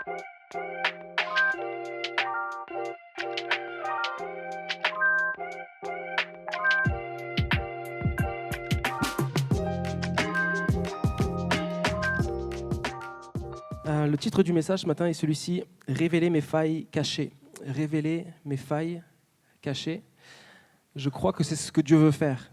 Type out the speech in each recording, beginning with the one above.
Le titre du message ce matin est celui-ci, « Révéler mes failles cachées ». Révéler mes failles cachées. Je crois que c'est ce que Dieu veut faire.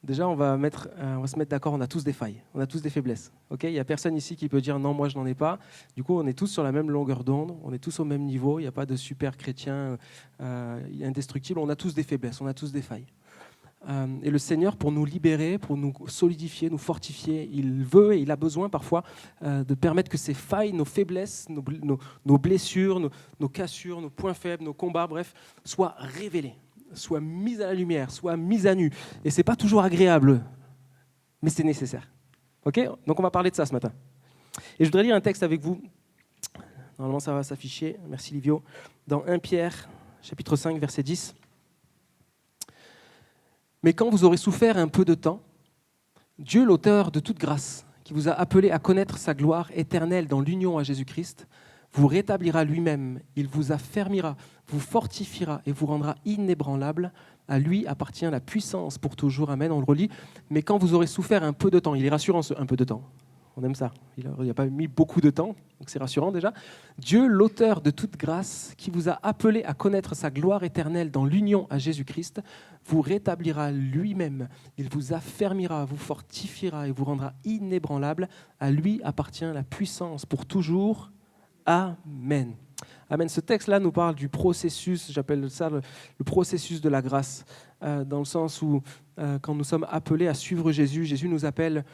Déjà, on va se mettre d'accord, on a tous des failles, on a tous des faiblesses. Okay, il n'y a personne ici qui peut dire « non, moi je n'en ai pas ». Du coup, on est tous sur la même longueur d'onde, on est tous au même niveau, il n'y a pas de super chrétien indestructible, on a tous des faiblesses, on a tous des failles. Et le Seigneur, pour nous libérer, pour nous solidifier, nous fortifier, il veut et il a besoin parfois de permettre que ces failles, nos faiblesses, nos blessures, nos cassures, nos points faibles, nos combats, bref, soient révélés, soient mis à la lumière, soient mis à nu. Et ce n'est pas toujours agréable, mais c'est nécessaire. Okay, donc on va parler de ça ce matin. Et je voudrais lire un texte avec vous. Normalement, ça va s'afficher. Merci Livio. Dans 1 Pierre, chapitre 5, verset 10. Mais quand vous aurez souffert un peu de temps, Dieu, l'auteur de toute grâce, qui vous a appelé à connaître sa gloire éternelle dans l'union à Jésus-Christ, vous rétablira lui-même, il vous affermira, vous fortifiera et vous rendra inébranlable. À lui appartient la puissance pour toujours. Amen. On le relit. Mais quand vous aurez souffert un peu de temps, il est rassurant ce un peu de temps. On aime ça. Il n'a pas mis beaucoup de temps, donc c'est rassurant déjà. Dieu, l'auteur de toute grâce, qui vous a appelé à connaître sa gloire éternelle dans l'union à Jésus-Christ, vous rétablira lui-même. Il vous affermira, vous fortifiera et vous rendra inébranlable. À lui appartient la puissance pour toujours. Amen. Amen. Ce texte-là nous parle du processus, j'appelle ça le processus de la grâce, dans le sens où quand nous sommes appelés à suivre Jésus, Jésus nous appelle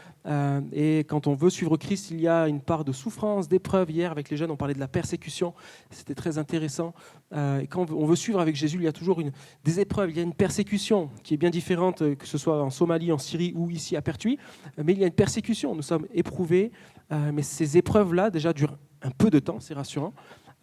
et quand on veut suivre Christ, il y a une part de souffrance, d'épreuve. Hier, avec les jeunes, on parlait de la persécution, c'était très intéressant. Et quand on veut suivre avec Jésus, il y a toujours des épreuves, il y a une persécution qui est bien différente, que ce soit en Somalie, en Syrie ou ici à Pertuis, mais il y a une persécution, nous sommes éprouvés, mais ces épreuves-là déjà durent un peu de temps, c'est rassurant.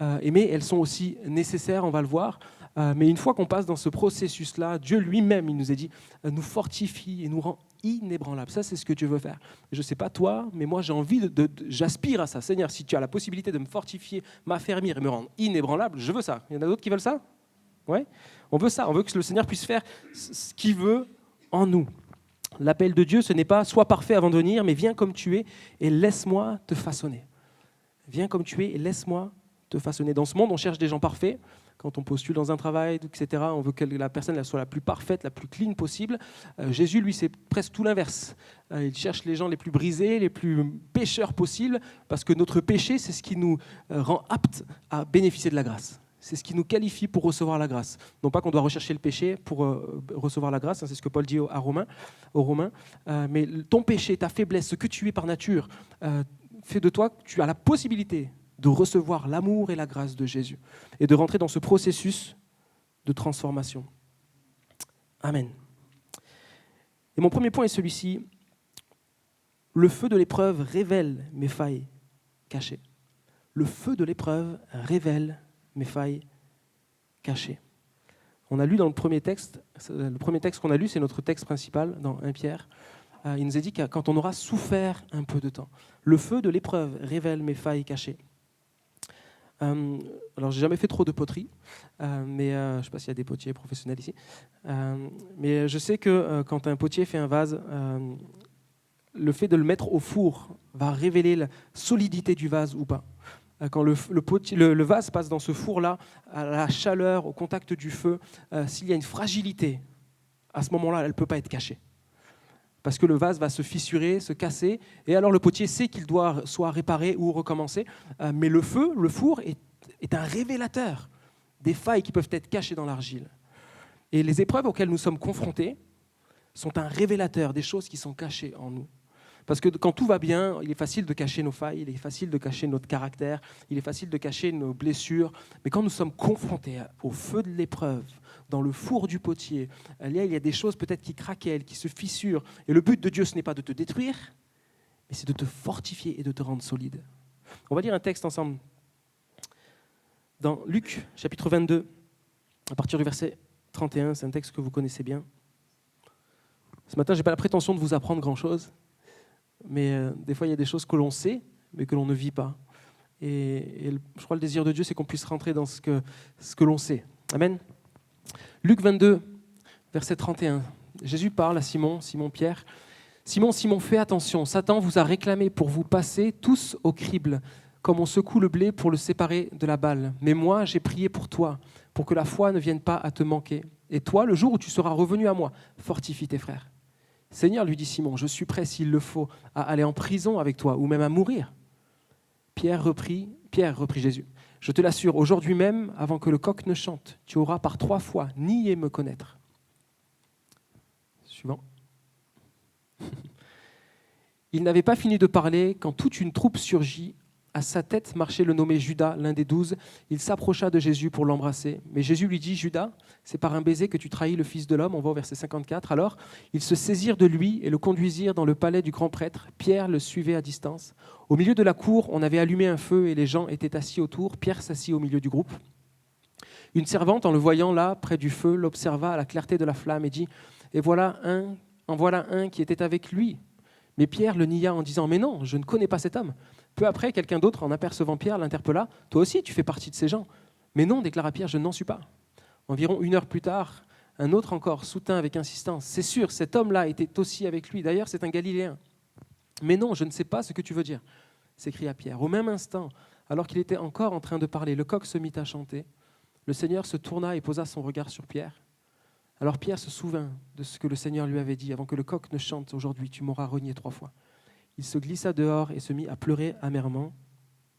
Mais elles sont aussi nécessaires, on va le voir. Mais une fois qu'on passe dans ce processus-là, Dieu lui-même, il nous a dit, nous fortifie et nous rend inébranlables. Ça, c'est ce que Dieu veut faire. Je ne sais pas toi, mais moi, j'ai envie j'aspire à ça. Seigneur, si tu as la possibilité de me fortifier, m'affermir et me rendre inébranlable, je veux ça. Il y en a d'autres qui veulent ça ? Ouais. On veut ça. On veut que le Seigneur puisse faire ce qu'il veut en nous. L'appel de Dieu, ce n'est pas « sois parfait avant de venir », mais « viens comme tu es et laisse-moi te façonner ». Viens comme tu es et laisse-moi te façonner. Dans ce monde, on cherche des gens parfaits. Quand on postule dans un travail, etc., on veut que la personne soit la plus parfaite, la plus clean possible. Jésus, lui, c'est presque tout l'inverse. Il cherche les gens les plus brisés, les plus pécheurs possibles, parce que notre péché, c'est ce qui nous rend aptes à bénéficier de la grâce. C'est ce qui nous qualifie pour recevoir la grâce. Non pas qu'on doit rechercher le péché pour recevoir la grâce, c'est ce que Paul dit aux Romains, mais ton péché, ta faiblesse, ce que tu es par nature, fait de toi, tu as la possibilité de recevoir l'amour et la grâce de Jésus et de rentrer dans ce processus de transformation. Amen. Et mon premier point est celui-ci. Le feu de l'épreuve révèle mes failles cachées. Le feu de l'épreuve révèle mes failles cachées. On a lu dans le premier texte qu'on a lu, c'est notre texte principal dans 1 Pierre. Il nous a dit que quand on aura souffert un peu de temps, le feu de l'épreuve révèle mes failles cachées. Alors, j'ai jamais fait trop de poterie, mais je ne sais pas s'il y a des potiers professionnels ici. Mais je sais que quand un potier fait un vase, le fait de le mettre au four va révéler la solidité du vase ou pas. Quand le vase passe dans ce four-là, à la chaleur, au contact du feu, s'il y a une fragilité, à ce moment-là, elle ne peut pas être cachée. Parce que le vase va se fissurer, se casser, et alors le potier sait qu'il doit soit réparer ou recommencer, mais le four est un révélateur des failles qui peuvent être cachées dans l'argile. Et les épreuves auxquelles nous sommes confrontés sont un révélateur des choses qui sont cachées en nous. Parce que quand tout va bien, il est facile de cacher nos failles, il est facile de cacher notre caractère, il est facile de cacher nos blessures. Mais quand nous sommes confrontés au feu de l'épreuve, dans le four du potier, il y a des choses peut-être qui craquellent, qui se fissurent. Et le but de Dieu, ce n'est pas de te détruire, mais c'est de te fortifier et de te rendre solide. On va lire un texte ensemble. Dans Luc, chapitre 22, à partir du verset 31, c'est un texte que vous connaissez bien. Ce matin, je n'ai pas la prétention de vous apprendre grand-chose. Mais des fois, il y a des choses que l'on sait, mais que l'on ne vit pas. Je crois que le désir de Dieu, c'est qu'on puisse rentrer dans ce que l'on sait. Amen. Luc 22, verset 31. Jésus parle à Simon, Simon-Pierre. « Simon, Simon, fais attention, Satan vous a réclamé pour vous passer tous au crible, comme on secoue le blé pour le séparer de la balle. Mais moi, j'ai prié pour toi, pour que la foi ne vienne pas à te manquer. Et toi, le jour où tu seras revenu à moi, fortifie tes frères. » Seigneur, lui dit Simon, je suis prêt, s'il le faut, à aller en prison avec toi, ou même à mourir. Pierre reprit Jésus, je te l'assure, aujourd'hui même, avant que le coq ne chante, tu auras par 3 fois nié me connaître. Suivant. Il n'avait pas fini de parler quand toute une troupe surgit. À sa tête marchait le nommé Judas, l'un des 12. Il s'approcha de Jésus pour l'embrasser. Mais Jésus lui dit, « Judas, c'est par un baiser que tu trahis le Fils de l'homme. » On va au verset 54. Alors, ils se saisirent de lui et le conduisirent dans le palais du grand prêtre. Pierre le suivait à distance. Au milieu de la cour, on avait allumé un feu et les gens étaient assis autour. Pierre s'assit au milieu du groupe. Une servante, en le voyant là, près du feu, l'observa à la clarté de la flamme et dit, « En voilà un qui était avec lui. » Mais Pierre le nia en disant, « Mais non, je ne connais pas cet homme. » Peu après, quelqu'un d'autre, en apercevant Pierre, l'interpella, « Toi aussi, tu fais partie de ces gens. » « Mais non, déclara Pierre, je n'en suis pas. » Environ 1 heure plus tard, un autre encore soutint avec insistance, « C'est sûr, cet homme-là était aussi avec lui. D'ailleurs, c'est un Galiléen. » « Mais non, je ne sais pas ce que tu veux dire. » s'écria Pierre. Au même instant, alors qu'il était encore en train de parler, le coq se mit à chanter. Le Seigneur se tourna et posa son regard sur Pierre. Alors Pierre se souvint de ce que le Seigneur lui avait dit, « Avant que le coq ne chante aujourd'hui, tu m'auras renié 3 fois. » Il se glissa dehors et se mit à pleurer amèrement.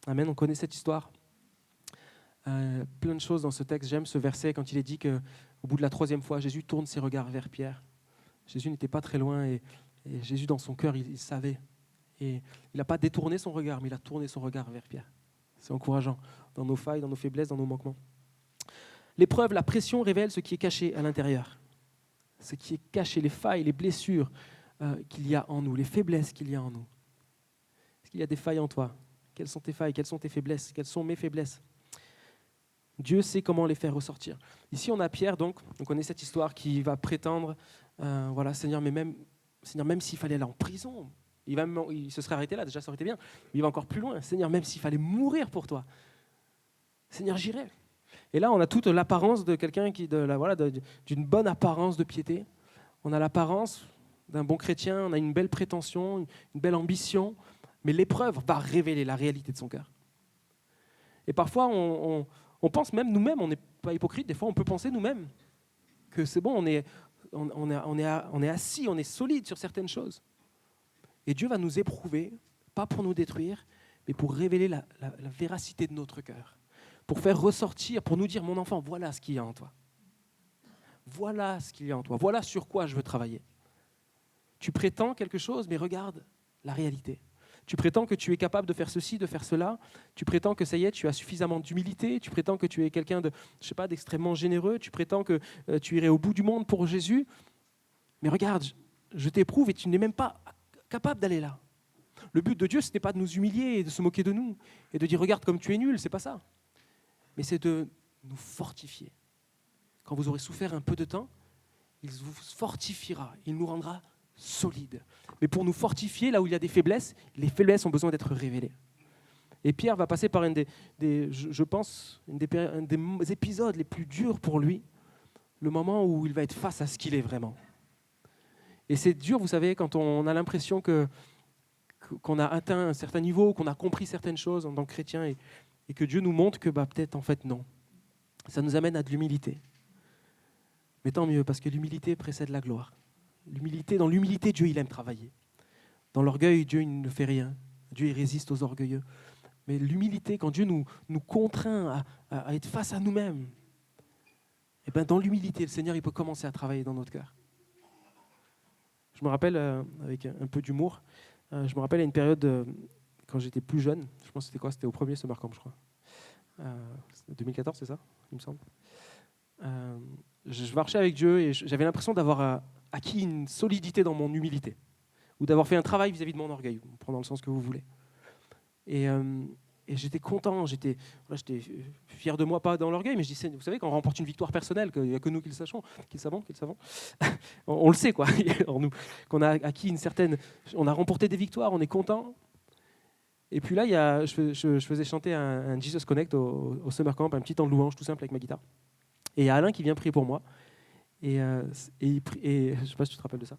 Amen, on connaît cette histoire. Plein de choses dans ce texte. J'aime ce verset quand il est dit qu'au bout de la 3e fois, Jésus tourne ses regards vers Pierre. Jésus n'était pas très loin et Jésus, dans son cœur, il savait. Et il n'a pas détourné son regard, mais il a tourné son regard vers Pierre. C'est encourageant dans nos failles, dans nos faiblesses, dans nos manquements. L'épreuve, la pression révèle ce qui est caché à l'intérieur. Ce qui est caché, les failles, les blessures qu'il y a en nous, les faiblesses qu'il y a en nous. Est-ce qu'il y a des failles en toi? Quelles sont tes failles? Quelles sont tes faiblesses? Quelles sont mes faiblesses? Dieu sait comment les faire ressortir. Ici, on a Pierre, donc, on connaît cette histoire qui va prétendre, voilà, Seigneur, même s'il fallait aller en prison, il se serait arrêté là, déjà ça aurait été bien, mais il va encore plus loin. Seigneur, même s'il fallait mourir pour toi, Seigneur, j'irai. Et là, on a toute l'apparence de quelqu'un d'une bonne apparence de piété. On a l'apparence d'un bon chrétien, on a une belle prétention, une belle ambition, mais l'épreuve va révéler la réalité de son cœur. Et parfois, on pense même nous-mêmes, on n'est pas hypocrite, des fois on peut penser nous-mêmes que c'est bon, on est assis, on est solide sur certaines choses. Et Dieu va nous éprouver, pas pour nous détruire, mais pour révéler la véracité de notre cœur, pour faire ressortir, pour nous dire, mon enfant, voilà ce qu'il y a en toi. Voilà ce qu'il y a en toi, voilà sur quoi je veux travailler. Tu prétends quelque chose, mais regarde la réalité. Tu prétends que tu es capable de faire ceci, de faire cela. Tu prétends que ça y est, tu as suffisamment d'humilité. Tu prétends que tu es quelqu'un d'extrêmement généreux. Tu prétends que tu irais au bout du monde pour Jésus. Mais regarde, je t'éprouve et tu n'es même pas capable d'aller là. Le but de Dieu, ce n'est pas de nous humilier et de se moquer de nous et de dire regarde comme tu es nul, c'est pas ça. Mais c'est de nous fortifier. Quand vous aurez souffert un peu de temps, il vous fortifiera, il nous rendra solides. Mais pour nous fortifier, là où il y a des faiblesses, les faiblesses ont besoin d'être révélées. Et Pierre va passer par un des épisodes les plus durs pour lui, le moment où il va être face à ce qu'il est vraiment. Et c'est dur, vous savez, quand on a l'impression qu'on a atteint un certain niveau, qu'on a compris certaines choses en tant que chrétien et que Dieu nous montre que peut-être en fait non. Ça nous amène à de l'humilité. Mais tant mieux, parce que l'humilité précède la gloire. Dans l'humilité, Dieu, il aime travailler. Dans l'orgueil, Dieu, il ne fait rien. Dieu, il résiste aux orgueilleux. Mais l'humilité, quand Dieu nous contraint à être face à nous-mêmes, et ben dans l'humilité, le Seigneur, il peut commencer à travailler dans notre cœur. Je me rappelle, avec un peu d'humour, je me rappelle à une période, quand j'étais plus jeune, je pense que c'était quoi? C'était au premier Summer Camp, je crois. 2014, c'est ça, il me semble. Je marchais avec Dieu et j'avais l'impression d'avoir acquis une solidité dans mon humilité ou d'avoir fait un travail vis-à-vis de mon orgueil, prenant le sens que vous voulez. Et j'étais content, j'étais fier de moi, pas dans l'orgueil, mais je dis, vous savez, quand on remporte une victoire personnelle, qu'il n'y a que nous qui le savons, on le sait, quoi, qu'on a acquis on a remporté des victoires, on est content. Et puis là, je faisais chanter un Jesus Connect au Summer Camp, un petit temps de louange tout simple avec ma guitare. Et il y a Alain qui vient prier pour moi. Et je ne sais pas si tu te rappelles de ça.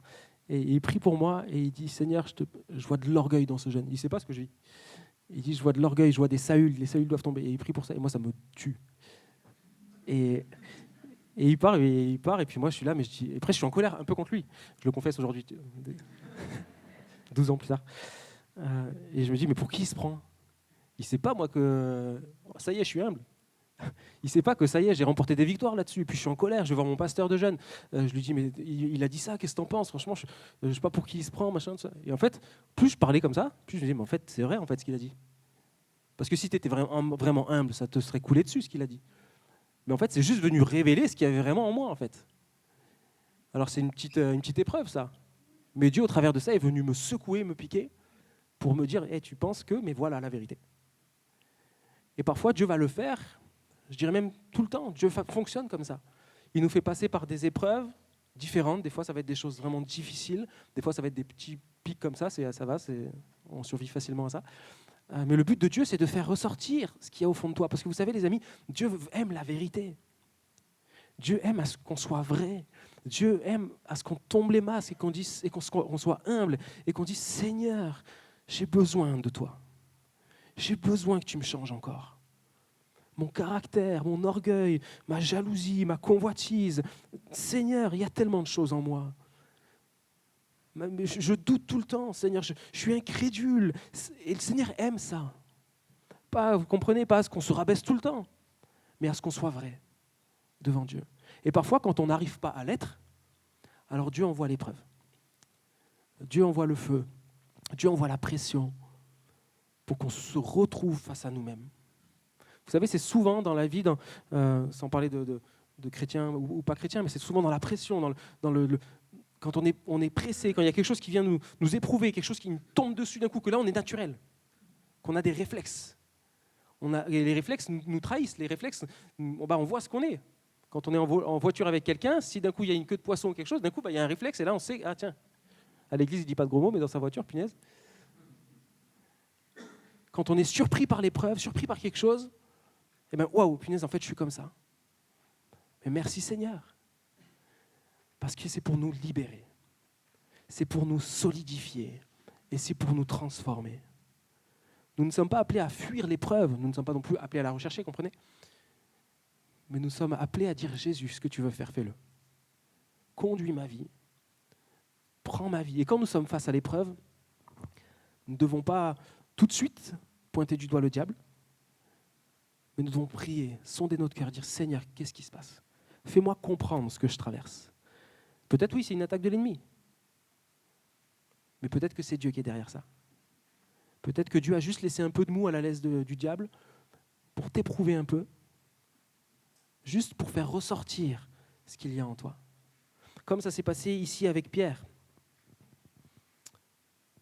Et il prie pour moi et il dit, Seigneur, je vois de l'orgueil dans ce jeune. Il ne sait pas ce que je vis. Il dit, je vois de l'orgueil, je vois des Saül, les Saül doivent tomber. Et il prie pour ça, et moi, ça me tue. Et il part, et puis moi, je suis là, mais après, je suis en colère un peu contre lui. Je le confesse aujourd'hui, 12 ans plus tard. Et je me dis, mais pour qui il se prend? Il ne sait pas, moi, que ça y est, je suis humble. Il ne sait pas que ça y est, j'ai remporté des victoires là-dessus. Et puis je suis en colère, je vais voir mon pasteur de jeunes. Je lui dis, mais il a dit ça, qu'est-ce que t'en penses? Franchement, je ne sais pas pour qui il se prend, machin, tout ça. Et en fait, plus je parlais comme ça, plus je me dis, mais en fait, c'est vrai en fait, ce qu'il a dit. Parce que si tu étais vraiment humble, ça te serait coulé dessus ce qu'il a dit. Mais en fait, c'est juste venu révéler ce qu'il y avait vraiment en moi, en fait. Alors c'est une petite épreuve, ça. Mais Dieu, au travers de ça, est venu me secouer, me piquer, pour me dire, hey, tu penses que, mais voilà la vérité. Et parfois, Dieu va le faire. Je dirais même tout le temps, Dieu fonctionne comme ça. Il nous fait passer par des épreuves différentes. Des fois, ça va être des choses vraiment difficiles. Des fois, ça va être des petits pics comme ça. Ça va, on survit facilement à ça. Mais le but de Dieu, c'est de faire ressortir ce qu'il y a au fond de toi. Parce que vous savez, les amis, Dieu aime la vérité. Dieu aime à ce qu'on soit vrai. Dieu aime à ce qu'on tombe les masques et qu'on soit humble et qu'on dise, Seigneur, j'ai besoin de toi. J'ai besoin que tu me changes encore. Mon caractère, mon orgueil, ma jalousie, ma convoitise. Seigneur, il y a tellement de choses en moi. Je doute tout le temps, Seigneur, je suis incrédule. Et le Seigneur aime ça. Vous comprenez, pas à ce qu'on se rabaisse tout le temps, mais à ce qu'on soit vrai devant Dieu. Et parfois, quand on n'arrive pas à l'être, alors Dieu envoie l'épreuve. Dieu envoie le feu. Dieu envoie la pression pour qu'on se retrouve face à nous-mêmes. Vous savez, c'est souvent dans la vie, sans parler de chrétiens ou pas chrétiens, mais c'est souvent dans la pression, quand on est pressé, quand il y a quelque chose qui vient nous éprouver, quelque chose qui nous tombe dessus d'un coup, que là on est naturel, qu'on a des réflexes. Et les réflexes nous trahissent, les réflexes, on voit ce qu'on est. Quand on est en voiture avec quelqu'un, si d'un coup il y a une queue de poisson ou quelque chose, d'un coup il y a un réflexe et là on sait, ah tiens, à l'église il ne dit pas de gros mots, mais dans sa voiture, punaise. Quand on est surpris par l'épreuve, surpris par quelque chose, eh bien, waouh, punaise, en fait, je suis comme ça. Mais merci Seigneur. Parce que c'est pour nous libérer. C'est pour nous solidifier. Et c'est pour nous transformer. Nous ne sommes pas appelés à fuir l'épreuve. Nous ne sommes pas non plus appelés à la rechercher, comprenez? Mais nous sommes appelés à dire, Jésus, ce que tu veux faire, fais-le. Conduis ma vie. Prends ma vie. Et quand nous sommes face à l'épreuve, nous ne devons pas tout de suite pointer du doigt le diable. Mais nous devons prier, sonder notre cœur, dire Seigneur, qu'est-ce qui se passe? Fais-moi comprendre ce que je traverse. Peut-être oui, c'est une attaque de l'ennemi. Mais peut-être que c'est Dieu qui est derrière ça. Peut-être que Dieu a juste laissé un peu de mou à la laisse du diable pour t'éprouver un peu, juste pour faire ressortir ce qu'il y a en toi. Comme ça s'est passé ici avec Pierre.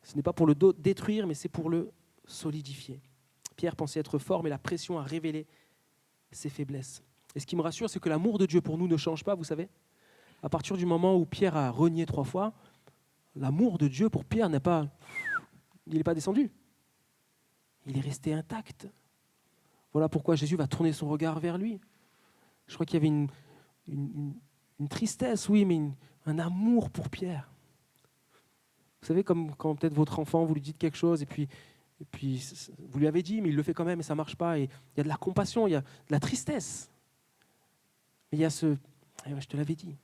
Ce n'est pas pour le détruire, mais c'est pour le solidifier. Pierre pensait être fort, mais la pression a révélé ses faiblesses. Et ce qui me rassure, c'est que l'amour de Dieu pour nous ne change pas, vous savez. À partir du moment où Pierre a renié 3 fois, l'amour de Dieu pour Pierre il n'est pas descendu. Il est resté intact. Voilà pourquoi Jésus va tourner son regard vers lui. Je crois qu'il y avait une tristesse, oui, mais un amour pour Pierre. Vous savez, comme quand peut-être votre enfant, vous lui dites quelque chose, et puis vous lui avez dit, mais il le fait quand même et ça ne marche pas. Et il y a de la compassion, il y a de la tristesse. Mais il y a je te l'avais dit.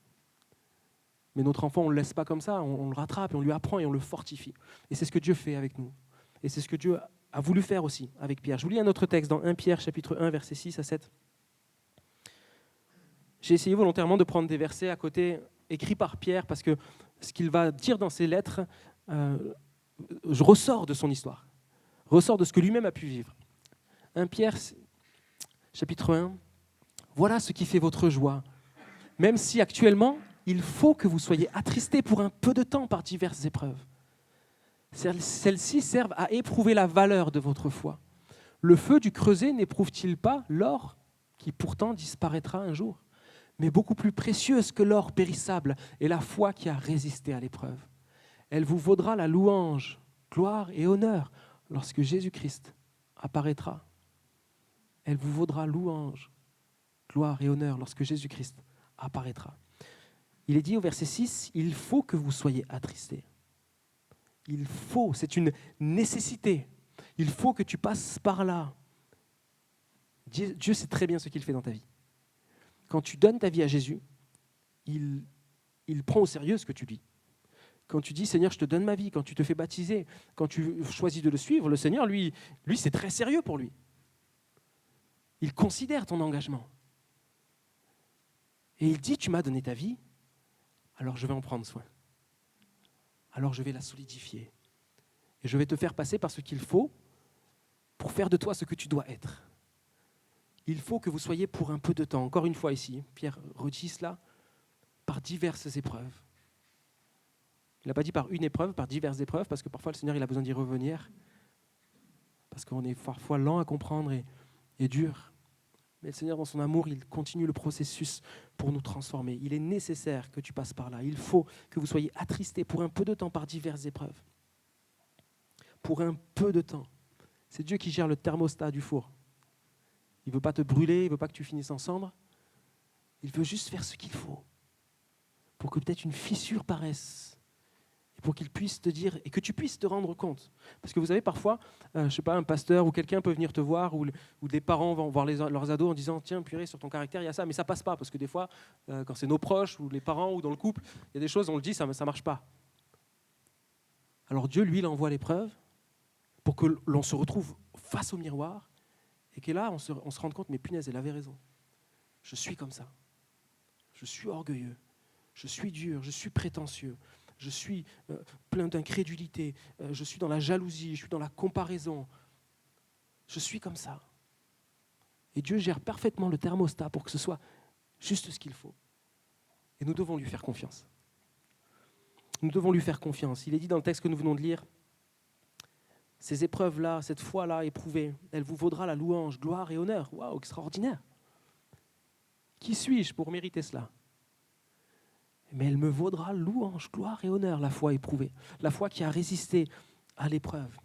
Mais notre enfant, on ne le laisse pas comme ça, on le rattrape, et on lui apprend et on le fortifie. Et c'est ce que Dieu fait avec nous. Et c'est ce que Dieu a voulu faire aussi avec Pierre. Je vous lis un autre texte dans 1 Pierre, chapitre 1, versets 6 à 7. J'ai essayé volontairement de prendre des versets à côté, écrits par Pierre, parce que ce qu'il va dire dans ses lettres, je ressors de son histoire. Ressort de ce que lui-même a pu vivre. 1 Pierre, chapitre 1, voilà ce qui fait votre joie. Même si actuellement, il faut que vous soyez attristés pour un peu de temps par diverses épreuves. Celles-ci servent à éprouver la valeur de votre foi. Le feu du creuset n'éprouve-t-il pas l'or qui pourtant disparaîtra un jour, mais beaucoup plus précieuse que l'or périssable est la foi qui a résisté à l'épreuve. Elle vous vaudra la louange, gloire et honneur lorsque Jésus-Christ apparaîtra, elle vous vaudra louange, gloire et honneur lorsque Jésus-Christ apparaîtra. Il est dit au verset 6, il faut que vous soyez attristés. Il faut, c'est une nécessité. Il faut que tu passes par là. Dieu sait très bien ce qu'il fait dans ta vie. Quand tu donnes ta vie à Jésus, il prend au sérieux ce que tu dis. Quand tu dis, Seigneur, je te donne ma vie, quand tu te fais baptiser, quand tu choisis de le suivre, le Seigneur, lui c'est très sérieux pour lui. Il considère ton engagement. Et il dit, tu m'as donné ta vie, alors je vais en prendre soin. Alors je vais la solidifier. Et je vais te faire passer par ce qu'il faut pour faire de toi ce que tu dois être. Il faut que vous soyez pour un peu de temps, encore une fois ici, Pierre redit cela, par diverses épreuves. Il n'a pas dit par une épreuve, par diverses épreuves, parce que parfois le Seigneur il a besoin d'y revenir, parce qu'on est parfois lent à comprendre et dur. Mais le Seigneur, dans son amour, il continue le processus pour nous transformer. Il est nécessaire que tu passes par là. Il faut que vous soyez attristés pour un peu de temps par diverses épreuves. Pour un peu de temps. C'est Dieu qui gère le thermostat du four. Il ne veut pas te brûler, il ne veut pas que tu finisses en cendres. Il veut juste faire ce qu'il faut pour que peut-être une fissure paraisse et pour qu'il puisse te dire et que tu puisses te rendre compte. Parce que vous savez, parfois, je ne sais pas, un pasteur ou quelqu'un peut venir te voir ou des parents vont voir leurs ados en disant « Tiens, purée, sur ton caractère, il y a ça », mais ça ne passe pas parce que des fois, quand c'est nos proches ou les parents ou dans le couple, il y a des choses, on le dit, ça ne marche pas. Alors Dieu, lui, il envoie l'épreuve pour que l'on se retrouve face au miroir et que là, on se rende compte, mais punaise, elle avait raison. Je suis comme ça. Je suis orgueilleux. Je suis dur. Je suis prétentieux. Je suis plein d'incrédulité. Je suis dans la jalousie. Je suis dans la comparaison. Je suis comme ça. Et Dieu gère parfaitement le thermostat pour que ce soit juste ce qu'il faut. Et nous devons lui faire confiance. Nous devons lui faire confiance. Il est dit dans le texte que nous venons de lire, ces épreuves-là, cette foi-là éprouvée, elle vous vaudra la louange, gloire et honneur. Waouh, extraordinaire. Qui suis-je pour mériter cela ? Mais elle me vaudra louange, gloire et honneur, la foi éprouvée, la foi qui a résisté à l'épreuve.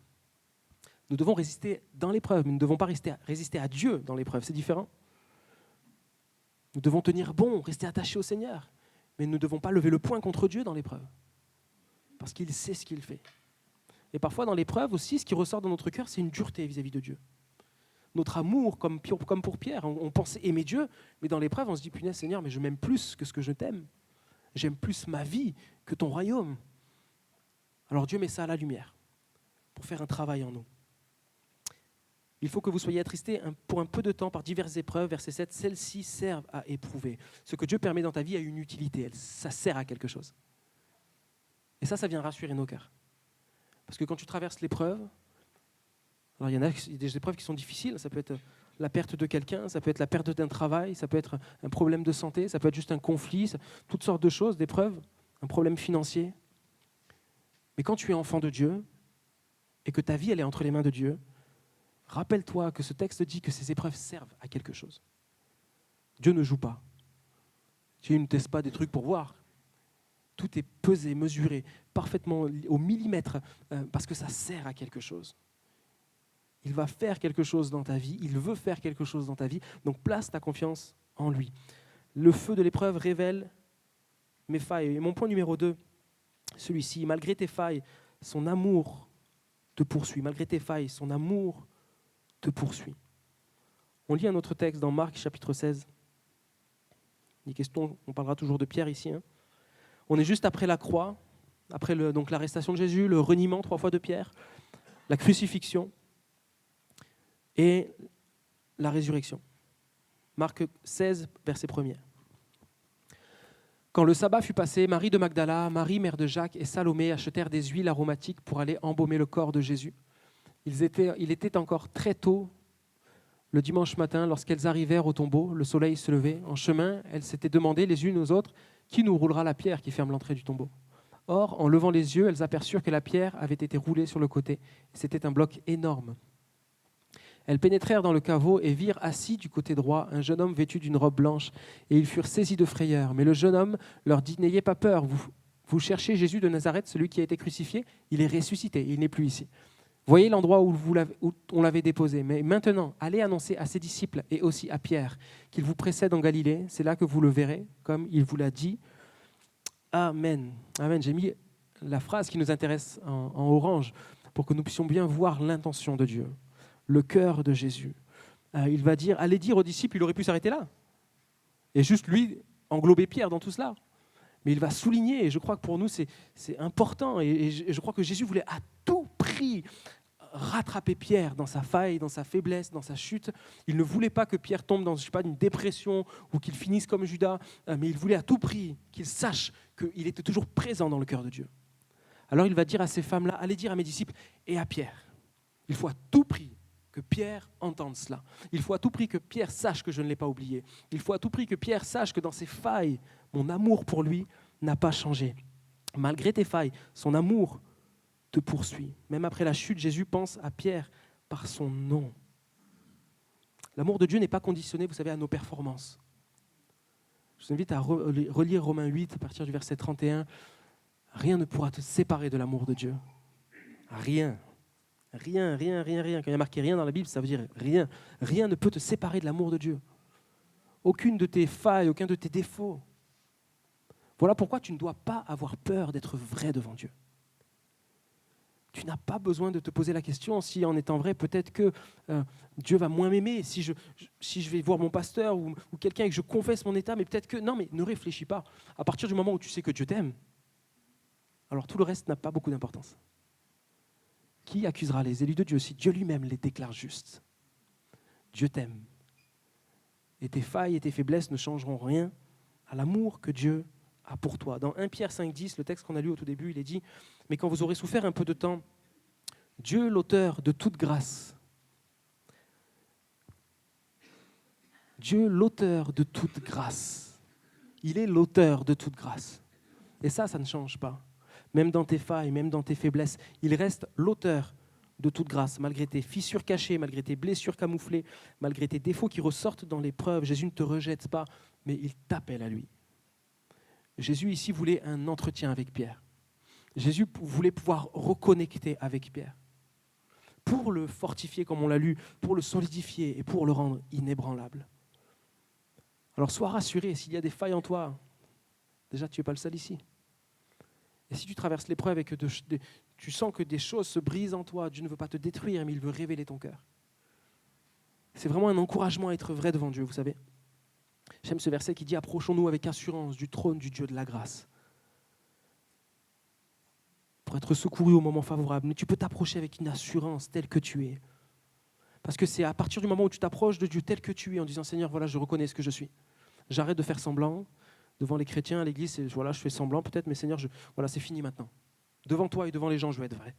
Nous devons résister dans l'épreuve, mais nous ne devons pas résister à Dieu dans l'épreuve, c'est différent. Nous devons tenir bon, rester attachés au Seigneur, mais nous ne devons pas lever le poing contre Dieu dans l'épreuve, parce qu'il sait ce qu'il fait. Et parfois, dans l'épreuve aussi, ce qui ressort dans notre cœur, c'est une dureté vis-à-vis de Dieu. Notre amour, comme pour Pierre, on pensait aimer Dieu, mais dans l'épreuve, on se dit, punaise Seigneur, mais je m'aime plus que ce que je t'aime. J'aime plus ma vie que ton royaume. Alors Dieu met ça à la lumière pour faire un travail en nous. Il faut que vous soyez attristés pour un peu de temps par diverses épreuves. Verset 7, celles-ci servent à éprouver. Ce que Dieu permet dans ta vie a une utilité, ça sert à quelque chose. Et ça vient rassurer nos cœurs. Parce que quand tu traverses l'épreuve, alors il y a des épreuves qui sont difficiles, ça peut être la perte de quelqu'un, ça peut être la perte d'un travail, ça peut être un problème de santé, ça peut être juste un conflit, toutes sortes de choses, d'épreuves, un problème financier. Mais quand tu es enfant de Dieu et que ta vie elle est entre les mains de Dieu, rappelle-toi que ce texte dit que ces épreuves servent à quelque chose. Dieu ne joue pas. Dieu ne teste pas des trucs pour voir. Tout est pesé, mesuré, parfaitement au millimètre, parce que ça sert à quelque chose. Il va faire quelque chose dans ta vie, il veut faire quelque chose dans ta vie, donc place ta confiance en lui. Le feu de l'épreuve révèle mes failles. Et mon point numéro 2, celui-ci, malgré tes failles, son amour te poursuit. Malgré tes failles, son amour te poursuit. On lit un autre texte dans Marc, chapitre 16. Des questions, on parlera toujours de Pierre ici. On est juste après la croix, après donc l'arrestation de Jésus, le reniement 3 fois de Pierre, la crucifixion et la résurrection. Marc 16, verset 1er. Quand le sabbat fut passé, Marie de Magdala, Marie, mère de Jacques et Salomé achetèrent des huiles aromatiques pour aller embaumer le corps de Jésus. Il était encore très tôt le dimanche matin lorsqu'elles arrivèrent au tombeau. Le soleil se levait. En chemin, elles s'étaient demandé les unes aux autres qui nous roulera la pierre qui ferme l'entrée du tombeau. Or, en levant les yeux, elles aperçurent que la pierre avait été roulée sur le côté. C'était un bloc énorme. Elles pénétrèrent dans le caveau et virent assis du côté droit un jeune homme vêtu d'une robe blanche, et ils furent saisis de frayeur. Mais le jeune homme leur dit « N'ayez pas peur, vous cherchez Jésus de Nazareth, celui qui a été crucifié, il est ressuscité, il n'est plus ici. Voyez l'endroit où on l'avait déposé. Mais maintenant, allez annoncer à ses disciples et aussi à Pierre qu'il vous précède en Galilée. C'est là que vous le verrez, comme il vous l'a dit. Amen. Amen. J'ai mis la phrase qui nous intéresse en orange pour que nous puissions bien voir l'intention de Dieu, le cœur de Jésus. Il va dire, allez dire aux disciples, il aurait pu s'arrêter là. Et juste lui, englober Pierre dans tout cela. Mais il va souligner, et je crois que pour nous c'est important, et je crois que Jésus voulait à tout prix rattraper Pierre dans sa faille, dans sa faiblesse, dans sa chute. Il ne voulait pas que Pierre tombe dans une dépression ou qu'il finisse comme Judas, mais il voulait à tout prix qu'il sache qu'il était toujours présent dans le cœur de Dieu. Alors il va dire à ces femmes-là, allez dire à mes disciples et à Pierre, il faut à tout prix que Pierre entende cela. Il faut à tout prix que Pierre sache que je ne l'ai pas oublié. Il faut à tout prix que Pierre sache que dans ses failles, mon amour pour lui n'a pas changé. Malgré tes failles, son amour te poursuit. Même après la chute, Jésus pense à Pierre par son nom. L'amour de Dieu n'est pas conditionné, vous savez, à nos performances. Je vous invite à relire Romains 8, à partir du verset 31. Rien ne pourra te séparer de l'amour de Dieu. Rien. Rien. Quand il y a marqué rien dans la Bible, ça veut dire rien. Rien ne peut te séparer de l'amour de Dieu. Aucune de tes failles, aucun de tes défauts. Voilà pourquoi tu ne dois pas avoir peur d'être vrai devant Dieu. Tu n'as pas besoin de te poser la question si en étant vrai, peut-être que Dieu va moins m'aimer, si je vais voir mon pasteur ou quelqu'un et que je confesse mon état, mais peut-être que... Non, mais ne réfléchis pas. À partir du moment où tu sais que Dieu t'aime, alors tout le reste n'a pas beaucoup d'importance. Qui accusera les élus de Dieu si Dieu lui-même les déclare justes? Dieu t'aime. Et tes failles et tes faiblesses ne changeront rien à l'amour que Dieu a pour toi. Dans 1 Pierre 5,10, le texte qu'on a lu au tout début, il est dit « Mais quand vous aurez souffert un peu de temps, Dieu, l'auteur de toute grâce, Dieu, l'auteur de toute grâce, il est l'auteur de toute grâce. » Et ça ne change pas. Même dans tes failles, même dans tes faiblesses, il reste l'auteur de toute grâce. Malgré tes fissures cachées, malgré tes blessures camouflées, malgré tes défauts qui ressortent dans l'épreuve, Jésus ne te rejette pas, mais il t'appelle à lui. Jésus ici voulait un entretien avec Pierre. Jésus voulait pouvoir reconnecter avec Pierre pour le fortifier comme on l'a lu, pour le solidifier et pour le rendre inébranlable. Alors sois rassuré, s'il y a des failles en toi, déjà tu n'es pas le seul ici. Et si tu traverses l'épreuve et que tu sens que des choses se brisent en toi, Dieu ne veut pas te détruire, mais il veut révéler ton cœur. C'est vraiment un encouragement à être vrai devant Dieu, vous savez. J'aime ce verset qui dit « Approchons-nous avec assurance du trône du Dieu de la grâce » pour être secouru au moment favorable. Mais tu peux t'approcher avec une assurance telle que tu es. Parce que c'est à partir du moment où tu t'approches de Dieu tel que tu es, en disant « Seigneur, voilà, je reconnais ce que je suis. J'arrête de faire semblant. » Devant les chrétiens, à l'église, voilà, je fais semblant peut-être, mais Seigneur, voilà, c'est fini maintenant. Devant toi et devant les gens, je veux être vrai.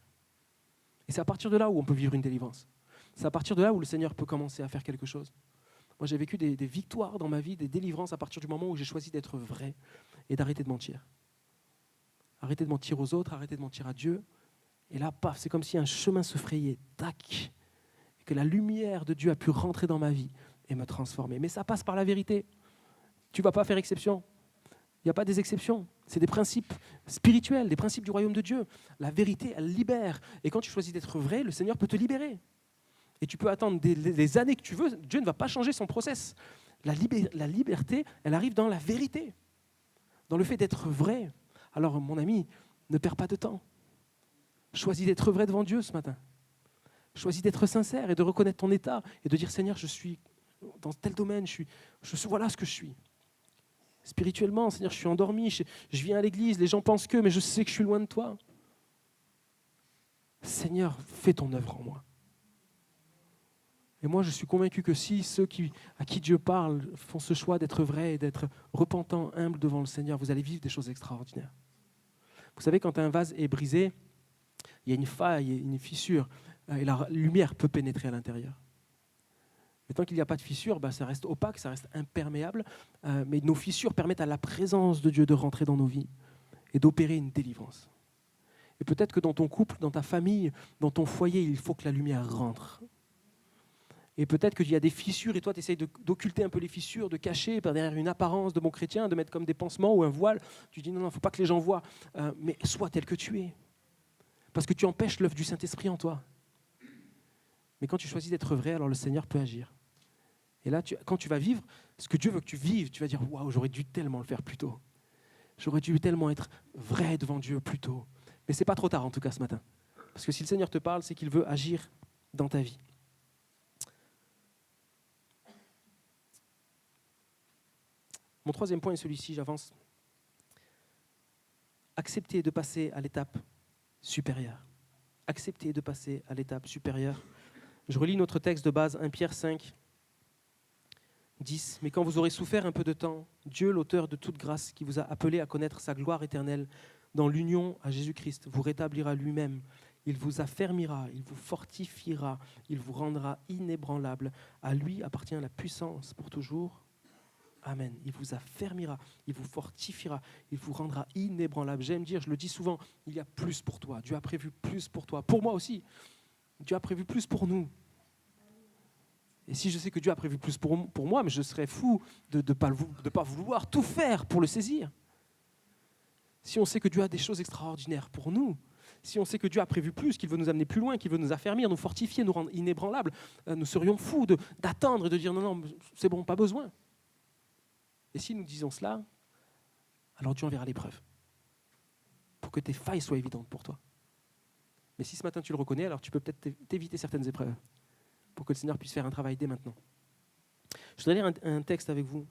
Et c'est à partir de là où on peut vivre une délivrance. C'est à partir de là où le Seigneur peut commencer à faire quelque chose. Moi, j'ai vécu des victoires dans ma vie, des délivrances à partir du moment où j'ai choisi d'être vrai et d'arrêter de mentir. Arrêter de mentir aux autres, arrêter de mentir à Dieu. Et là, paf, c'est comme si un chemin se frayait, tac, et que la lumière de Dieu a pu rentrer dans ma vie et me transformer. Mais ça passe par la vérité. Tu ne vas pas faire exception. Il n'y a pas des exceptions. C'est des principes spirituels, des principes du royaume de Dieu. La vérité, elle libère. Et quand tu choisis d'être vrai, le Seigneur peut te libérer. Et tu peux attendre des années que tu veux. Dieu ne va pas changer son process. La liberté, elle arrive dans la vérité, dans le fait d'être vrai. Alors, mon ami, ne perds pas de temps. Choisis d'être vrai devant Dieu ce matin. Choisis d'être sincère et de reconnaître ton état et de dire, Seigneur, je suis dans tel domaine, voilà ce que je suis. Spirituellement, Seigneur, je suis endormi, je viens à l'église, les gens pensent que, mais je sais que je suis loin de toi. Seigneur, fais ton œuvre en moi. Et moi, je suis convaincu que si ceux à qui Dieu parle font ce choix d'être vrais et d'être repentants, humbles devant le Seigneur, vous allez vivre des choses extraordinaires. Vous savez, quand un vase est brisé, il y a une faille, une fissure, et la lumière peut pénétrer à l'intérieur. Mais tant qu'il n'y a pas de fissure, ça reste opaque, ça reste imperméable. Mais nos fissures permettent à la présence de Dieu de rentrer dans nos vies et d'opérer une délivrance. Et peut-être que dans ton couple, dans ta famille, dans ton foyer, il faut que la lumière rentre. Et peut-être qu'il y a des fissures et toi, tu essayes d'occulter un peu les fissures, de cacher derrière une apparence de bon chrétien, de mettre comme des pansements ou un voile. Tu dis non, il ne faut pas que les gens voient. Mais sois tel que tu es. Parce que tu empêches l'œuvre du Saint-Esprit en toi. Mais quand tu choisis d'être vrai, alors le Seigneur peut agir. Et là, quand tu vas vivre ce que Dieu veut que tu vives, tu vas dire « Waouh, j'aurais dû tellement le faire plus tôt. J'aurais dû tellement être vrai devant Dieu plus tôt. » Mais ce n'est pas trop tard en tout cas ce matin. Parce que si le Seigneur te parle, c'est qu'il veut agir dans ta vie. Mon troisième point est celui-ci, j'avance. Accepter de passer à l'étape supérieure. Accepter de passer à l'étape supérieure. Je relis notre texte de base, 1 Pierre 5, 10. « Mais quand vous aurez souffert un peu de temps, Dieu, l'auteur de toute grâce, qui vous a appelé à connaître sa gloire éternelle, dans l'union à Jésus-Christ, vous rétablira lui-même. Il vous affermira, il vous fortifiera, il vous rendra inébranlable. À lui appartient la puissance pour toujours. Amen. Il vous affermira, il vous fortifiera, il vous rendra inébranlable. » J'aime dire, je le dis souvent, il y a plus pour toi. Dieu a prévu plus pour toi. Pour moi aussi. Dieu a prévu plus pour nous. Et si je sais que Dieu a prévu plus pour moi, mais je serais fou de ne pas vouloir tout faire pour le saisir. Si on sait que Dieu a des choses extraordinaires pour nous, si on sait que Dieu a prévu plus, qu'il veut nous amener plus loin, qu'il veut nous affermir, nous fortifier, nous rendre inébranlables, nous serions fous d'attendre et de dire non, c'est bon, pas besoin. Et si nous disons cela, alors Dieu enverra l'épreuve pour que tes failles soient évidentes pour toi. Mais si ce matin tu le reconnais, alors tu peux peut-être t'éviter certaines épreuves pour que le Seigneur puisse faire un travail dès maintenant. Je voudrais lire un texte avec vous.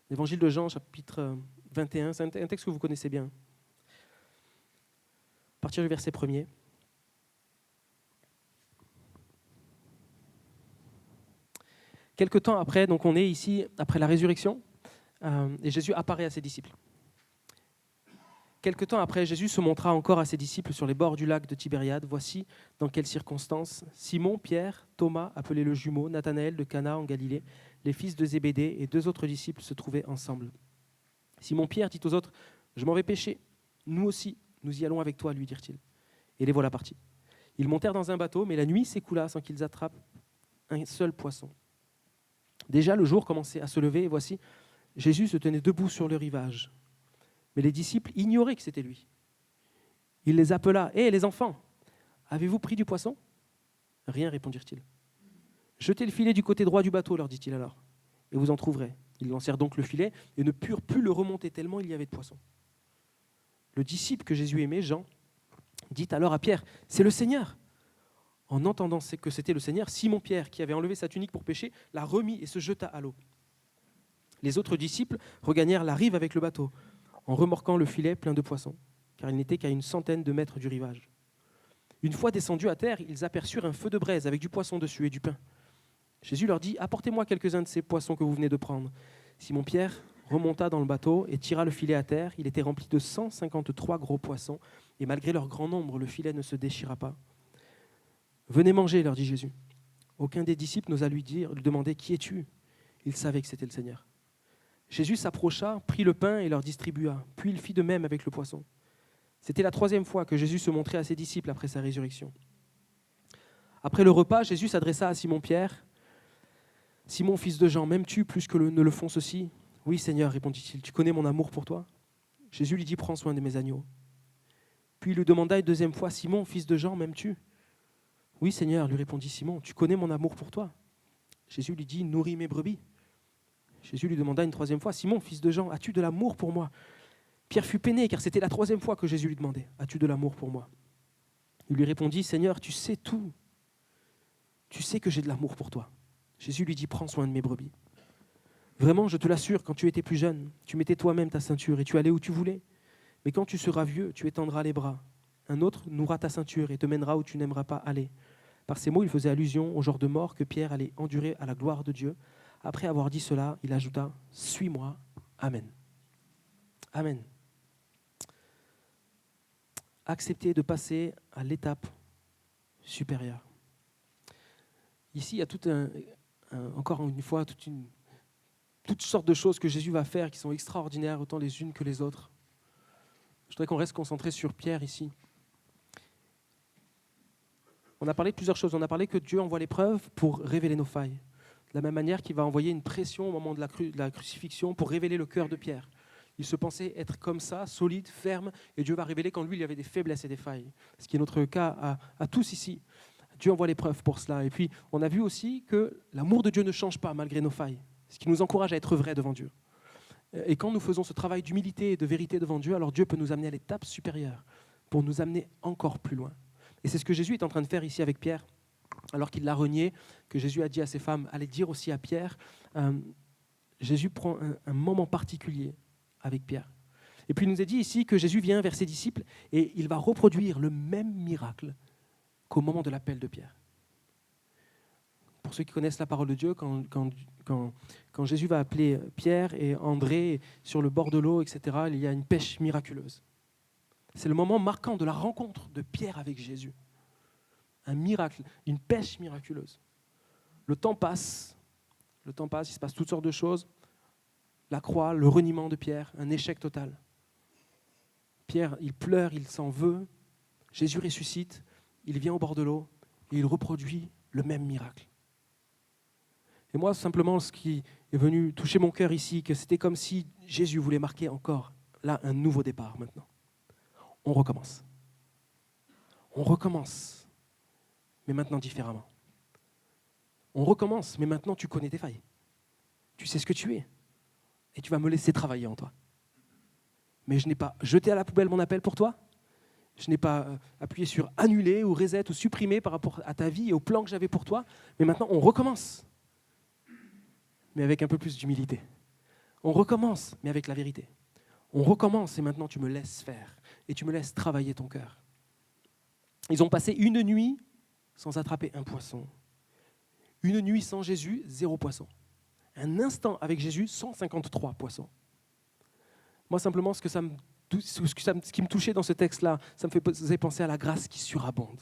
L'évangile de Jean, chapitre 21, c'est un texte que vous connaissez bien. À partir du verset 1er. Quelque temps après, donc on est ici après la résurrection, et Jésus apparaît à ses disciples. Quelque temps après, Jésus se montra encore à ses disciples sur les bords du lac de Tibériade. Voici dans quelles circonstances Simon, Pierre, Thomas, appelé le jumeau, Nathanaël de Cana en Galilée, les fils de Zébédée et 2 autres disciples se trouvaient ensemble. Simon Pierre dit aux autres : « Je m'en vais pêcher. Nous aussi, nous y allons avec toi, lui dirent-ils. Et les voilà partis. Ils montèrent dans un bateau, mais la nuit s'écoula sans qu'ils attrapent un seul poisson. Déjà le jour commençait à se lever, et voici, Jésus se tenait debout sur le rivage. Mais les disciples ignoraient que c'était lui. Il les appela : « Hé, les enfants, avez-vous pris du poisson ? » « Rien, répondirent-ils. »« Jetez le filet du côté droit du bateau, leur dit-il alors, et vous en trouverez. » Ils lancèrent donc le filet et ne purent plus le remonter tellement il y avait de poissons. Le disciple que Jésus aimait, Jean, dit alors à Pierre : « C'est le Seigneur !» En entendant que c'était le Seigneur, Simon-Pierre, qui avait enlevé sa tunique pour pêcher, la remit et se jeta à l'eau. Les autres disciples regagnèrent la rive avec le bateau, en remorquant le filet plein de poissons, car il n'était qu'à 100 mètres du rivage. Une fois descendus à terre, ils aperçurent un feu de braise avec du poisson dessus et du pain. Jésus leur dit : « Apportez-moi quelques-uns de ces poissons que vous venez de prendre. » Simon-Pierre remonta dans le bateau et tira le filet à terre. Il était rempli de 153 gros poissons, et malgré leur grand nombre, le filet ne se déchira pas. « Venez manger, leur dit Jésus. » Aucun des disciples n'osa lui demander : « Qui es-tu » Il savait que c'était le Seigneur. Jésus s'approcha, prit le pain et leur distribua. Puis il fit de même avec le poisson. C'était la 3e fois que Jésus se montrait à ses disciples après sa résurrection. Après le repas, Jésus s'adressa à Simon-Pierre. « Simon, fils de Jean, m'aimes-tu plus que ne le font ceux-ci ?»« Oui, Seigneur, répondit-il, tu connais mon amour pour toi. » Jésus lui dit : « Prends soin de mes agneaux. » Puis il lui demanda une 2e fois : « Simon, fils de Jean, m'aimes-tu ?»« Oui, Seigneur, lui répondit Simon, tu connais mon amour pour toi. » Jésus lui dit : « Nourris mes brebis. » Jésus lui demanda une 3e fois : « Simon, fils de Jean, as-tu de l'amour pour moi ?» Pierre fut peiné, car c'était la 3e fois que Jésus lui demandait : « As-tu de l'amour pour moi ?» Il lui répondit : « Seigneur, tu sais tout. Tu sais que j'ai de l'amour pour toi. » Jésus lui dit : « Prends soin de mes brebis. Vraiment, je te l'assure, quand tu étais plus jeune, tu mettais toi-même ta ceinture et tu allais où tu voulais. Mais quand tu seras vieux, tu étendras les bras. Un autre nouera ta ceinture et te mènera où tu n'aimeras pas aller. » Par ces mots, il faisait allusion au genre de mort que Pierre allait endurer à la gloire de Dieu. Après avoir dit cela, il ajouta : « Suis-moi. Amen. » Amen. Accepter de passer à l'étape supérieure. Ici, il y a encore une fois toutes sortes de choses que Jésus va faire qui sont extraordinaires, autant les unes que les autres. Je voudrais qu'on reste concentré sur Pierre ici. On a parlé de plusieurs choses. On a parlé que Dieu envoie l'épreuve pour révéler nos failles. De la même manière qu'il va envoyer une pression au moment de la crucifixion pour révéler le cœur de Pierre. Il se pensait être comme ça, solide, ferme, et Dieu va révéler qu'en lui, il y avait des faiblesses et des failles. Ce qui est notre cas à tous ici. Dieu envoie l'épreuve pour cela. Et puis, on a vu aussi que l'amour de Dieu ne change pas malgré nos failles, ce qui nous encourage à être vrais devant Dieu. Et quand nous faisons ce travail d'humilité et de vérité devant Dieu, alors Dieu peut nous amener à l'étape supérieure pour nous amener encore plus loin. Et c'est ce que Jésus est en train de faire ici avec Pierre, alors qu'il l'a renié, que Jésus a dit à ses femmes, allez dire aussi à Pierre. Jésus prend un moment particulier avec Pierre. Et puis il nous est dit ici que Jésus vient vers ses disciples et il va reproduire le même miracle qu'au moment de l'appel de Pierre. Pour ceux qui connaissent la parole de Dieu, quand Jésus va appeler Pierre et André sur le bord de l'eau, etc., il y a une pêche miraculeuse. C'est le moment marquant de la rencontre de Pierre avec Jésus. Un miracle, une pêche miraculeuse. Le temps passe, il se passe toutes sortes de choses. La croix, le reniement de Pierre, un échec total. Pierre, il pleure, il s'en veut. Jésus ressuscite, il vient au bord de l'eau et il reproduit le même miracle. Et moi, simplement, ce qui est venu toucher mon cœur ici, que c'était comme si Jésus voulait marquer encore, là, un nouveau départ maintenant. On recommence. On recommence, mais maintenant différemment. On recommence, mais maintenant tu connais tes failles. Tu sais ce que tu es. Et tu vas me laisser travailler en toi. Mais je n'ai pas jeté à la poubelle mon appel pour toi. Je n'ai pas appuyé sur annuler ou reset ou supprimer par rapport à ta vie et au plan que j'avais pour toi. Mais maintenant, on recommence. Mais avec un peu plus d'humilité. On recommence, mais avec la vérité. On recommence et maintenant tu me laisses faire. Et tu me laisses travailler ton cœur. Ils ont passé une nuit sans attraper un poisson. Une nuit sans Jésus, 0 poisson. Un instant avec Jésus, 153 poissons. Moi, simplement, ce qui me touchait dans ce texte-là, ça me faisait penser à la grâce qui surabonde.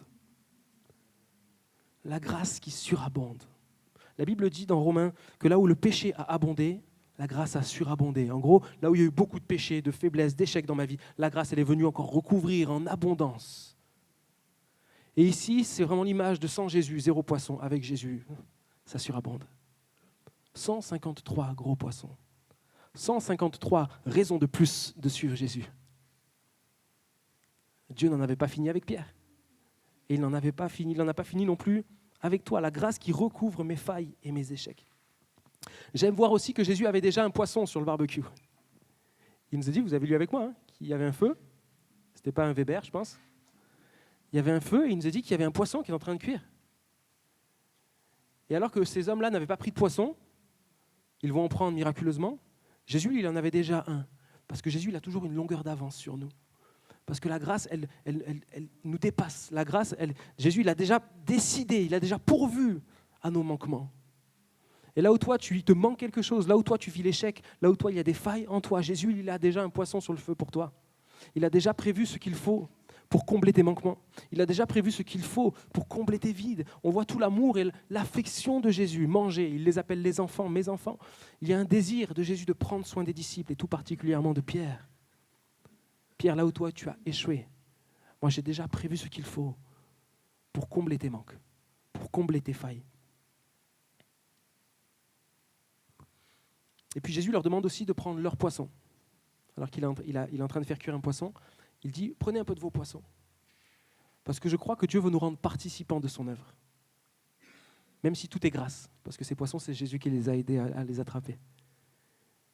La grâce qui surabonde. La Bible dit dans Romains que là où le péché a abondé, la grâce a surabondé. En gros, là où il y a eu beaucoup de péchés, de faiblesses, d'échecs dans ma vie, la grâce, elle est venue encore recouvrir en abondance. Et ici, c'est vraiment l'image de sans Jésus, 0 poisson. Avec Jésus, ça surabonde. 153 gros poissons. 153 raisons de plus de suivre Jésus. Dieu n'en avait pas fini avec Pierre. Et il n'en a pas fini non plus avec toi. La grâce qui recouvre mes failles et mes échecs. J'aime voir aussi que Jésus avait déjà un poisson sur le barbecue. Il nous a dit, vous avez lu avec moi, qu'il y avait un feu. C'était pas un Weber, je pense. Il y avait un feu et il nous a dit qu'il y avait un poisson qui est en train de cuire. Et alors que ces hommes-là n'avaient pas pris de poisson, ils vont en prendre miraculeusement. Jésus, il en avait déjà un. Parce que Jésus, il a toujours une longueur d'avance sur nous. Parce que la grâce, elle nous dépasse. La grâce, Jésus, il a déjà décidé, il a déjà pourvu à nos manquements. Et là où toi, il te manque quelque chose, là où toi, tu vis l'échec, là où toi, il y a des failles en toi, Jésus, il a déjà un poisson sur le feu pour toi. Il a déjà prévu ce qu'il faut pour combler tes manquements. Il a déjà prévu ce qu'il faut pour combler tes vides. On voit tout l'amour et l'affection de Jésus. Manger, il les appelle les enfants, mes enfants. Il y a un désir de Jésus de prendre soin des disciples et tout particulièrement de Pierre. Pierre, là où toi, tu as échoué, moi, j'ai déjà prévu ce qu'il faut pour combler tes manques, pour combler tes failles. Et puis Jésus leur demande aussi de prendre leur poisson. Alors qu'il est en train de faire cuire un poisson, il dit, prenez un peu de vos poissons. Parce que je crois que Dieu veut nous rendre participants de son œuvre. Même si tout est grâce. Parce que ces poissons, c'est Jésus qui les a aidés à les attraper.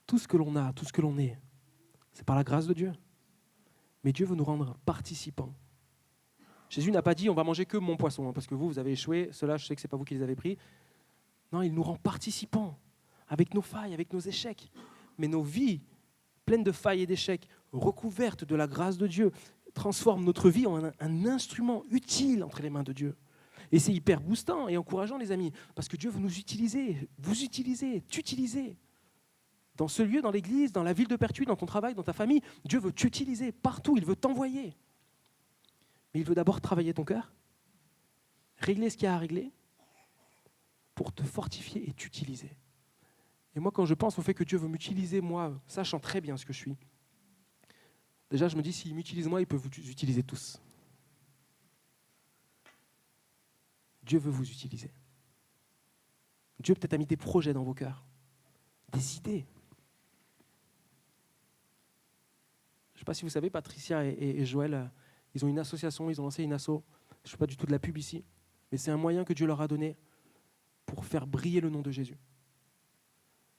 Tout ce que l'on a, tout ce que l'on est, c'est par la grâce de Dieu. Mais Dieu veut nous rendre participants. Jésus n'a pas dit, on va manger que mon poisson, parce que vous avez échoué, ceux-là, je sais que ce n'est pas vous qui les avez pris. Non, il nous rend participants, avec nos failles, avec nos échecs. Mais nos vies, pleines de failles et d'échecs, recouvertes de la grâce de Dieu, transforment notre vie en un instrument utile entre les mains de Dieu. Et c'est hyper boostant et encourageant, les amis, parce que Dieu veut nous utiliser, vous utiliser, t'utiliser. Dans ce lieu, dans l'église, dans la ville de Pertuis, dans ton travail, dans ta famille, Dieu veut t'utiliser partout, il veut t'envoyer. Mais il veut d'abord travailler ton cœur, régler ce qu'il y a à régler, pour te fortifier et t'utiliser. Et moi, quand je pense au fait que Dieu veut m'utiliser, moi, sachant très bien ce que je suis, déjà, je me dis, s'il m'utilise moi, il peut vous utiliser tous. Dieu veut vous utiliser. Dieu peut-être a mis des projets dans vos cœurs, des idées. Je ne sais pas si vous savez, Patricia et Joël, ils ont une association, ils ont lancé une asso. Je ne fais pas du tout de la pub ici. mais c'est un moyen que Dieu leur a donné pour faire briller le nom de Jésus.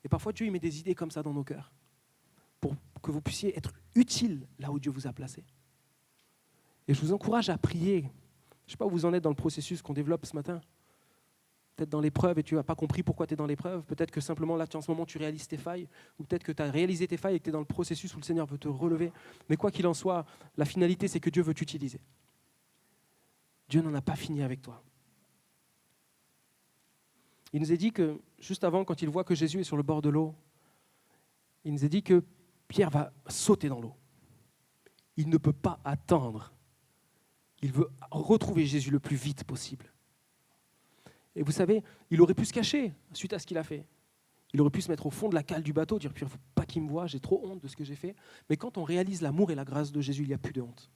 Et parfois, Dieu il met des idées comme ça dans nos cœurs, pour que vous puissiez être utiles là où Dieu vous a placé. Et je vous encourage à prier. Je ne sais pas où vous en êtes dans le processus qu'on développe ce matin. Peut-être dans l'épreuve et tu n'as pas compris pourquoi tu es dans l'épreuve. Peut-être que simplement là, en ce moment, tu réalises tes failles. Ou peut-être que tu as réalisé tes failles et que tu es dans le processus où le Seigneur veut te relever. Mais quoi qu'il en soit, la finalité, c'est que Dieu veut t'utiliser. Dieu n'en a pas fini avec toi. Il nous a dit que, juste avant, quand il voit que Jésus est sur le bord de l'eau, il nous a dit que Pierre va sauter dans l'eau. Il ne peut pas attendre. Il veut retrouver Jésus le plus vite possible. Et vous savez, il aurait pu se cacher suite à ce qu'il a fait. Il aurait pu se mettre au fond de la cale du bateau, dire « Pierre, il ne faut pas qu'il me voie, j'ai trop honte de ce que j'ai fait ». Mais quand on réalise l'amour et la grâce de Jésus, il n'y a plus de honte.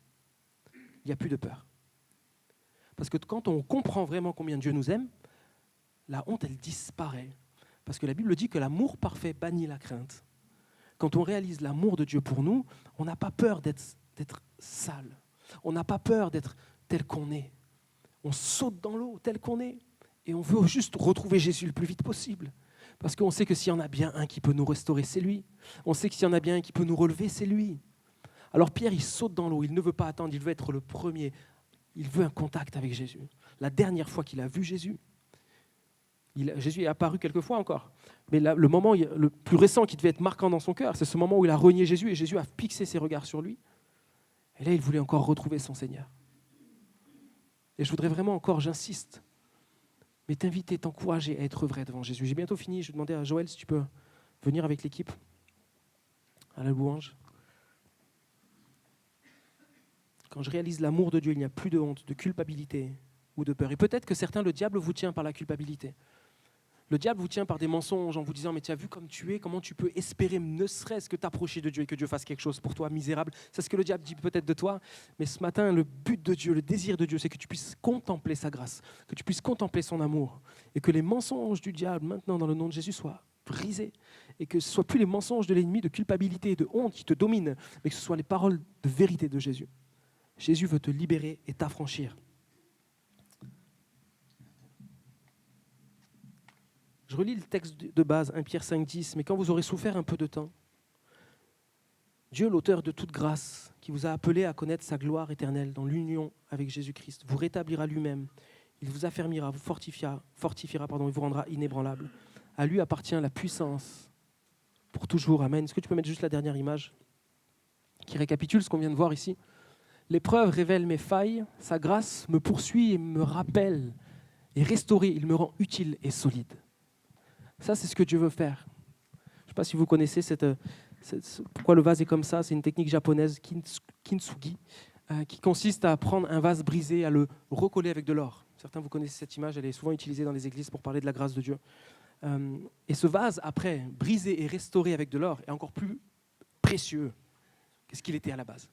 Il n'y a plus de peur. Parce que quand on comprend vraiment combien Dieu nous aime, la honte, elle disparaît. Parce que la Bible dit que l'amour parfait bannit la crainte. Quand on réalise l'amour de Dieu pour nous, on n'a pas peur d'être sale. On n'a pas peur d'être tel qu'on est. On saute dans l'eau tel qu'on est. Et on veut juste retrouver Jésus le plus vite possible. Parce qu'on sait que s'il y en a bien un qui peut nous restaurer, c'est lui. On sait que s'il y en a bien un qui peut nous relever, c'est lui. Alors Pierre, il saute dans l'eau. Il ne veut pas attendre, il veut être le premier. Il veut un contact avec Jésus. La dernière fois qu'il a vu Jésus, Jésus est apparu quelques fois encore. Mais là, le moment le plus récent qui devait être marquant dans son cœur, c'est ce moment où il a renié Jésus et Jésus a fixé ses regards sur lui. Et là, il voulait encore retrouver son Seigneur. Et je voudrais vraiment encore, j'insiste, mais t'inviter, t'encourager à être vrai devant Jésus. J'ai bientôt fini, je vais demander à Joël si tu peux venir avec l'équipe à la louange. Quand je réalise l'amour de Dieu, il n'y a plus de honte, de culpabilité ou de peur. Et peut-être que certains, le diable vous tient par la culpabilité. Le diable vous tient par des mensonges en vous disant « Mais tu as vu comme tu es, comment tu peux espérer ne serait-ce que t'approcher de Dieu et que Dieu fasse quelque chose pour toi, misérable ?» C'est ce que le diable dit peut-être de toi. Mais ce matin, le but de Dieu, le désir de Dieu, c'est que tu puisses contempler sa grâce, que tu puisses contempler son amour et que les mensonges du diable, maintenant, dans le nom de Jésus, soient brisés et que ce ne soient plus les mensonges de l'ennemi, de culpabilité et de honte qui te dominent, mais que ce soient les paroles de vérité de Jésus. Jésus veut te libérer et t'affranchir. Je relis le texte de base, 1 Pierre 5,10, « Mais quand vous aurez souffert un peu de temps, Dieu, l'auteur de toute grâce, qui vous a appelé à connaître sa gloire éternelle dans l'union avec Jésus-Christ, vous rétablira lui-même, il vous affermira, vous fortifiera, il vous rendra inébranlable. À lui appartient la puissance pour toujours. Amen. » Est-ce que tu peux mettre juste la dernière image qui récapitule ce qu'on vient de voir ici? L'épreuve révèle mes failles, sa grâce me poursuit et me rappelle et restauré, il me rend utile et solide. Ça, c'est ce que Dieu veut faire. Je ne sais pas si vous connaissez pourquoi le vase est comme ça. C'est une technique japonaise, kintsugi, qui consiste à prendre un vase brisé, à le recoller avec de l'or. Certains, vous connaissez cette image, elle est souvent utilisée dans les églises pour parler de la grâce de Dieu. Et ce vase, après, brisé et restauré avec de l'or, est encore plus précieux que ce qu'il était à la base.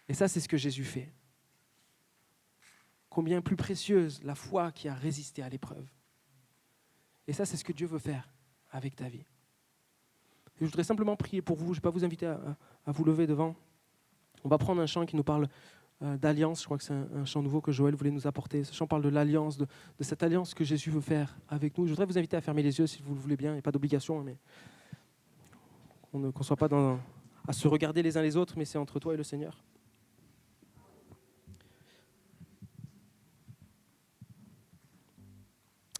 Et ça, c'est ce que Jésus fait. Combien plus précieuse la foi qui a résisté à l'épreuve. Et ça, c'est ce que Dieu veut faire avec ta vie. Et je voudrais simplement prier pour vous. Je ne vais pas vous inviter à vous lever devant. On va prendre un chant qui nous parle d'alliance. Je crois que c'est un chant nouveau que Joël voulait nous apporter. Ce chant parle de l'alliance, de cette alliance que Jésus veut faire avec nous. Je voudrais vous inviter à fermer les yeux si vous le voulez bien. Il n'y a pas d'obligation, mais qu'on ne soit pas à se regarder les uns les autres, mais c'est entre toi et le Seigneur.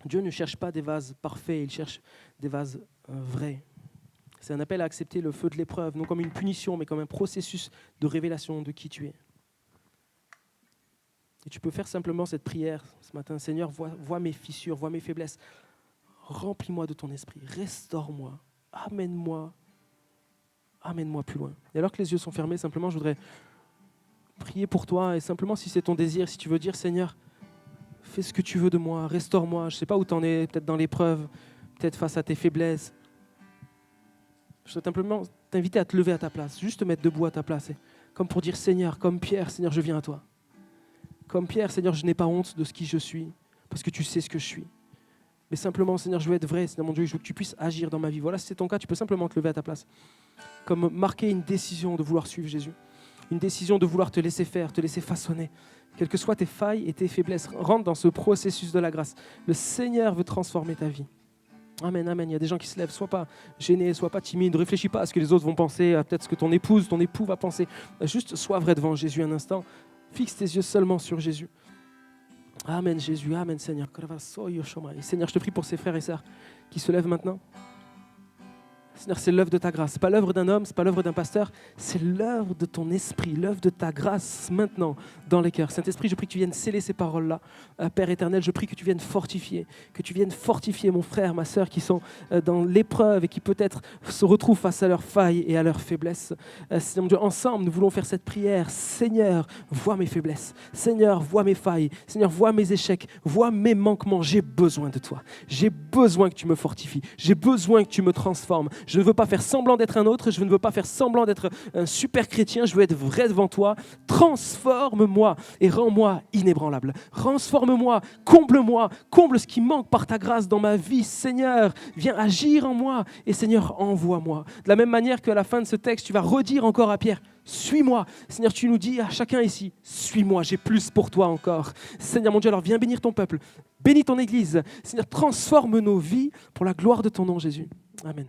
Dieu ne cherche pas des vases parfaits, il cherche des vases vrais. C'est un appel à accepter le feu de l'épreuve, non comme une punition, mais comme un processus de révélation de qui tu es. Et tu peux faire simplement cette prière ce matin. Seigneur, vois mes fissures, vois mes faiblesses. Remplis-moi de ton esprit, restaure-moi, amène-moi plus loin. Et alors que les yeux sont fermés, simplement, je voudrais prier pour toi. Et simplement, si c'est ton désir, si tu veux dire, Seigneur, fais ce que tu veux de moi, restaure-moi. Je ne sais pas où tu en es, peut-être dans l'épreuve, peut-être face à tes faiblesses. Je veux simplement t'inviter à te lever à ta place, juste te mettre debout à ta place. Comme pour dire, Seigneur, comme Pierre, Seigneur, je viens à toi. Comme Pierre, Seigneur, je n'ai pas honte de ce qui je suis, parce que tu sais ce que je suis. Mais simplement, Seigneur, je veux être vrai, Seigneur mon Dieu, je veux que tu puisses agir dans ma vie. Voilà, si c'est ton cas, tu peux simplement te lever à ta place. Comme marquer une décision de vouloir suivre Jésus. Une décision de vouloir te laisser faire, te laisser façonner. Quelles que soient tes failles et tes faiblesses, rentre dans ce processus de la grâce. Le Seigneur veut transformer ta vie. Amen, amen. Il y a des gens qui se lèvent, sois pas gêné, sois pas timide, ne réfléchis pas à ce que les autres vont penser, à peut-être ce que ton épouse, ton époux va penser. Juste sois vrai devant Jésus un instant. Fixe tes yeux seulement sur Jésus. Amen Jésus, amen Seigneur. Seigneur, je te prie pour ces frères et sœurs qui se lèvent maintenant. Seigneur, c'est l'œuvre de ta grâce. Ce n'est pas l'œuvre d'un homme, ce n'est pas l'œuvre d'un pasteur, c'est l'œuvre de ton esprit, l'œuvre de ta grâce maintenant dans les cœurs. Saint-Esprit, je prie que tu viennes sceller ces paroles-là. Père éternel, je prie que tu viennes fortifier mon frère, ma sœur qui sont dans l'épreuve et qui peut-être se retrouvent face à leurs failles et à leurs faiblesses. Seigneur mon Dieu, ensemble, nous voulons faire cette prière. Seigneur, vois mes faiblesses. Seigneur, vois mes failles. Seigneur, vois mes échecs. Vois mes manquements. J'ai besoin de toi. J'ai besoin que tu me fortifies. J'ai besoin que tu me transformes. Je ne veux pas faire semblant d'être un autre, je ne veux pas faire semblant d'être un super chrétien, je veux être vrai devant toi. Transforme-moi et rends-moi inébranlable. Transforme-moi, comble ce qui manque par ta grâce dans ma vie. Seigneur, viens agir en moi et Seigneur, envoie-moi. De la même manière qu'à la fin de ce texte, tu vas redire encore à Pierre, suis-moi. Seigneur, tu nous dis à chacun ici, suis-moi, j'ai plus pour toi encore. Seigneur mon Dieu, alors viens bénir ton peuple, bénis ton Église. Seigneur, transforme nos vies pour la gloire de ton nom, Jésus. Amen.